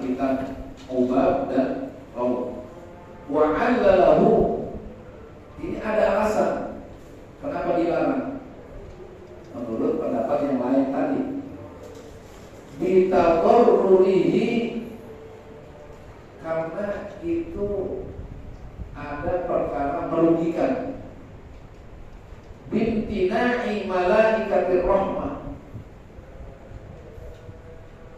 kita ubab dan rawab. Wa 'allalahu, ini ada alasan kenapa dilarang menurut pendapat yang lain tadi. Bitadarrurihi, karena itu ada perkara merugikan. Bimtina'i malaikatir rahmah,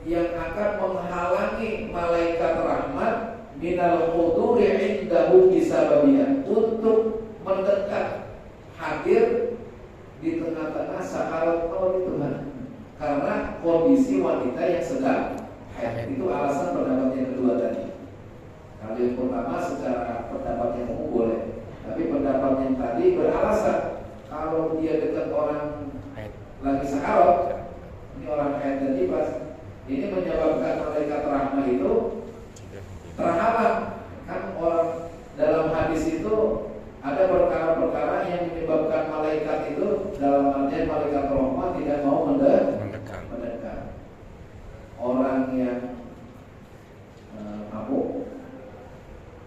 yang akan menghalangi malaikat rahmat minal huduri indahu bisababiha, untuk mendekat hadir di tengah-tengah sakarat maut itu kan, karena kondisi wanita yang sedang haid. Itu alasan pendapat yang kedua tadi. Kalau yang pertama secara pendapat yang umum boleh, tapi pendapat yang tadi beralasan kalau dia dekat orang lagi sakarat, ini orang haid dan nifas, ini menyebabkan malaikat rahmah itu terhalang. Kan orang dalam hadis itu ada perkara-perkara yang menyebabkan malaikat itu, dalam artian malaikat rahmah tidak mau mendekat. Orang yang mabuk,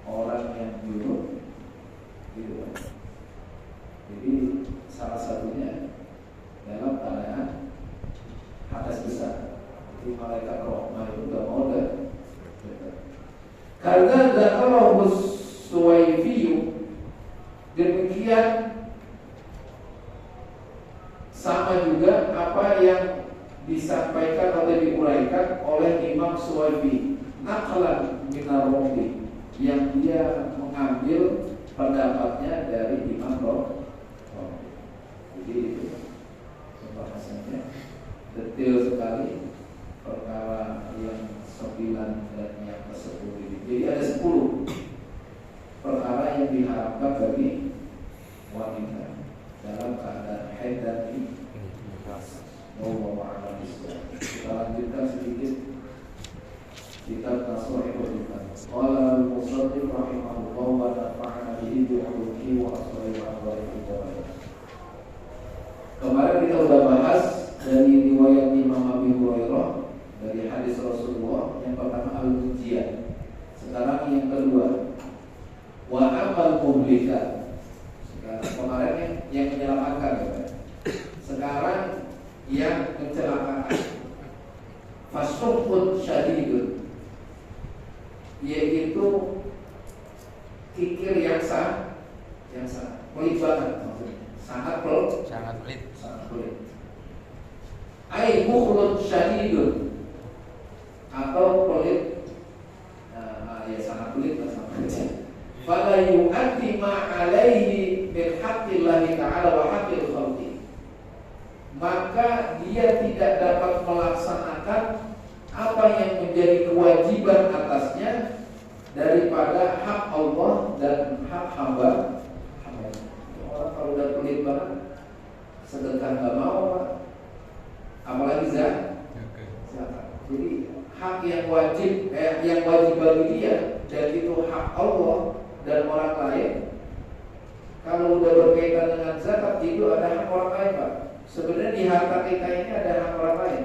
orang yang junub, gitu. Jadi salah satunya dalam keadaan hadas besar, jadi malaikat rahmah itu tidak mau dekat. Karena dzakarahu Suwaifi, demikian sama juga apa yang disampaikan atau diuraikan oleh Imam Suwaifi naqlan minar Rawi, yang dia mengambil pendapatnya dari Imam Rawi. Jadi itu pembahasannya detail sekali, perkara yang 9 dan yang ke-10 ini. Jadi ada 10 perkara yang diharapkan bagi wanita dalam keadaan haid dan nifas. Kita lanjutkan sedikit kitab Tasawwurul Iman. Qala al-musannif rahimahullah wa nafa'ana bihi bi ulumi wa asra'i wa ahwali. Kemarin kita sudah bahas dari riwayat Imam Abi Hurairah dari hadis Rasulullah. Yang pertama al-mujiyah, sekarang yang kedua wa amal publika. Sekarang kemarin yang menyelamatkan, sekarang yang mencelakakan. Fasuhun syadidun, yaitu kikir yang sangat pelit banget, sangat pelit. Ai mukhlun syadidun, atau pelit, ya sangat pelit lah, sangat kecil. Fala yu'addi ma alaihi min haqqillahi ta'ala wa haqqil khalqi, maka dia tidak dapat melaksanakan apa yang menjadi kewajiban atasnya daripada hak Allah dan hak hamba. Orang kalau udah pelit banget, sedekah nggak mau, apalagi zakat. Jadi hak yang wajib bagi dia, dan itu hak Allah dan orang lain. Kalau udah berkaitan dengan zakat, itu ada hak orang lain, Pak. Sebenarnya di harta kita ini ada hak orang lain.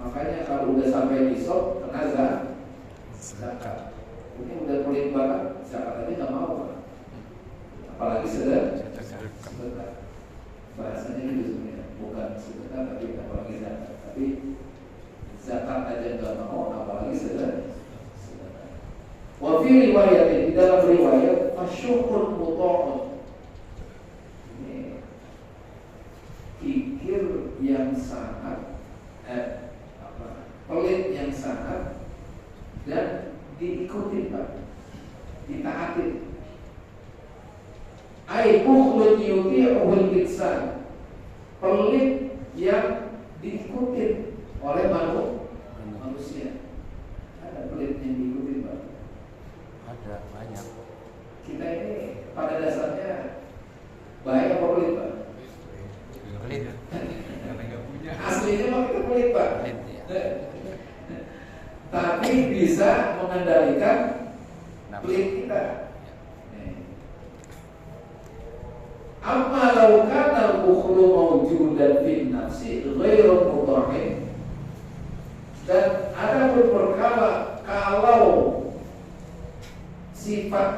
Makanya kalau udah sampai nisab kena zakat. Ini udah pelit banget, zakat aja nggak mau, Pak. Apalagi sedekah. Bahasanya itu sebenarnya bukan sedekah, tapi apalagi zakat. Tapi zakat aja nggak mau, apalagi sedekah. Wa fi riwayat, di dalam riwayat fasyukur muta'un, kikir yang sangat pelit yang sangat dan diikuti, Pak, ditaati. Ai bukhlun yuti'uhul insan, pelit yang diikuti oleh manusia. Ada pelit yang diikuti, Pak? Ada banyak. Kita ini pada dasarnya baik apa pelit, Pak? Pelit. Aslinya mah kita pelit, Pak. Pelit, ya. Tapi bisa mengendalikan pelit kita. Amma law kana al-bukhlu mawjudan fi nafsi ghairu mudahhin, dan ada perkara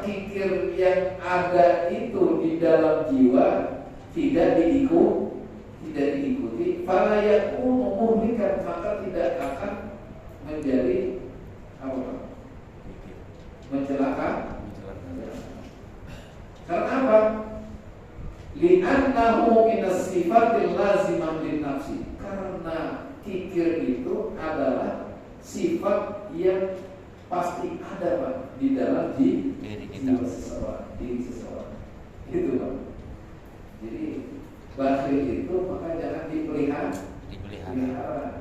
kikir yang ada itu di dalam jiwa tidak diikuti, fala yakunu muhlikan, maka tidak akan menjadi apa? Mencelaka. Karena apa? Li'annahu minas sifatil lazimah lin nafsi. Karena kikir itu adalah sifat yang pasti ada, Pak, di dalam jiwa seseorang, diri seseorang. Gitu, Pak. Jadi bakhil itu maka jangan dipelihara,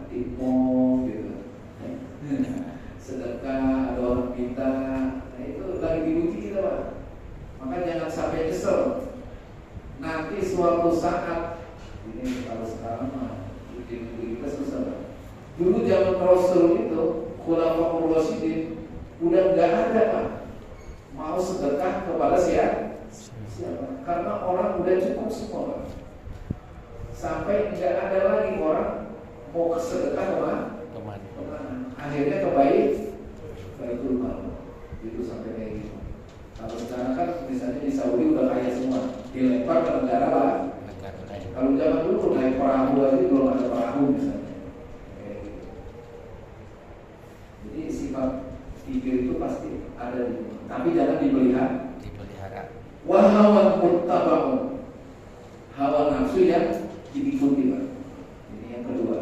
dimong gitu. Sedekah, ada orang minta, nah itu lagi diuji kita, Pak. Maka jangan sampai kesel. Nanti suatu saat, ini kalau sekarang mah kita susah, Pak. Dulu zaman Rasul itu Khulafaur Rasyidin udah nggak ada, Pak, mau sedekah kepada siapa? Karena orang udah cukup semua, Pak. Sampai nggak ada lagi orang mau sedekah kemana? Akhirnya ke Baitul Mal. Itu sampai kayak gitu. Kalau sekarang kan misalnya di Saudi udah kaya semua, dilempar ke negara lah. Kalau zaman dulu naik perahu aja belum ada perahu misalnya. Jadi sifat kikir itu pasti ada di situ. Tapi jangan dipelihara. Wahawan muttaba'un, hawa nafsu yang diikuti, Pak. Ini yang kedua.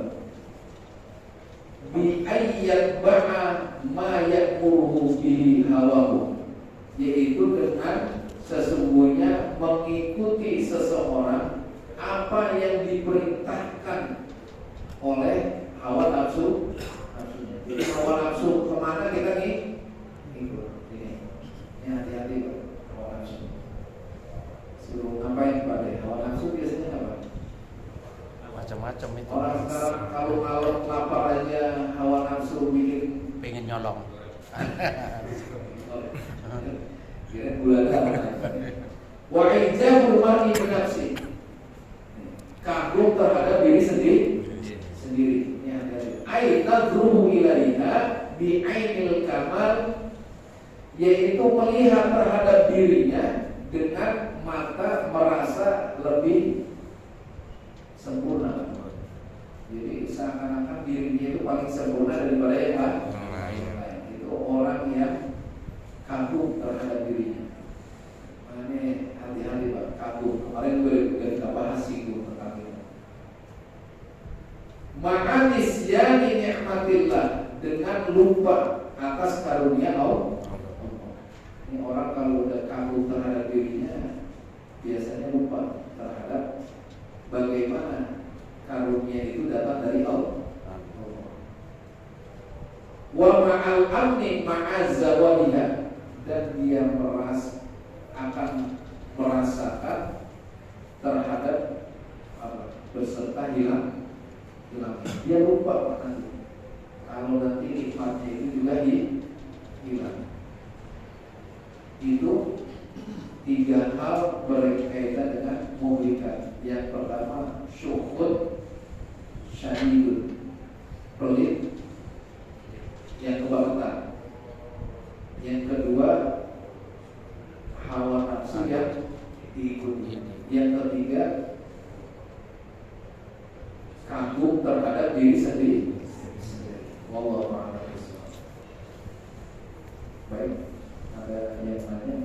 Bi ayyat ba'a ma ya'muruhu bihi hawahu, yaitu dengan sesungguhnya mengikuti seseorang apa yang diperintahkan oleh hawa nafsunya. Jadi hawa nafsu kemana kita nih? Ikut. Ini hati-hati, Pak. Hawa nafsu. Suruh ngapain, Pak? Hawa nafsu biasanya apa? Macam-macam itu. Orang sekarang kalau malam lapar aja hawa nafsu bikin pengen nyolong. Kira gula darah. Wa ijabul mar'i bi nafsi. Kagum terhadap diri sendiri. Ini hati-hati. Ai nadruhu ilaiha bi ainil kamal, yaitu melihat terhadap dirinya dengan mata merasa lebih sempurna. Jadi seakan-akan dirinya itu paling sempurna daripada yang lain. Itu orang yang kagum terhadap dirinya. Makanya hati-hati, Pak, kagum. Kemarin gue kita bahas singgung tentang itu. Ma'anis yani ni'matillah, dengan lupa atas karunia Allah. Ini orang kalau udah kagum terhadap dirinya biasanya lupa terhadap bagaimana karunia itu datang dari Allah. Wa ma'al amni ma'azzawaliha, dan dia akan merasakan terhadap beserta hilang. Dia lupa, Pak, nanti kalau nanti nikmatnya itu juga hilang. Itu tiga hal berkaitan dengan muhlikat. Yang pertama syuhud syadidun, pelit yang kebangetan. Yang kedua hawa nafsu yang diikuti. Yang ketiga kagum terhadap diri sendiri. Wallahu a'lam. Baik, ada yang nanya?